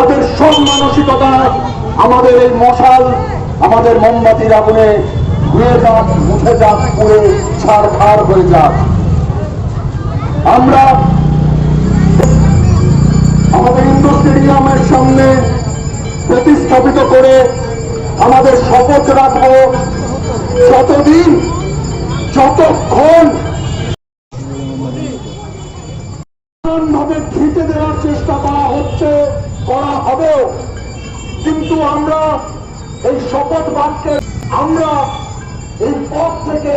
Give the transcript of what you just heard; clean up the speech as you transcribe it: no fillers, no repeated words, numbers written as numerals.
তাদের সব মানসিকতা আমাদের এই মশাল, আমাদের মোমবাতির আগুনে ধুয়ে যাক, মুছে যাক, পুড়ে ছাড়খাড় হয়ে যাক। আমরা আমাদের ইন্ডোর স্টেডিয়ামের সামনে প্রতিস্থাপিত করে আমাদের শপথ রাখবো, যতদিন যতক্ষণ ভাবে ঘিটে দেওয়ার চেষ্টা করা হচ্ছে, করা হবে, কিন্তু আমরা এই শপথ বাক্যে আমরা এই পথ থেকে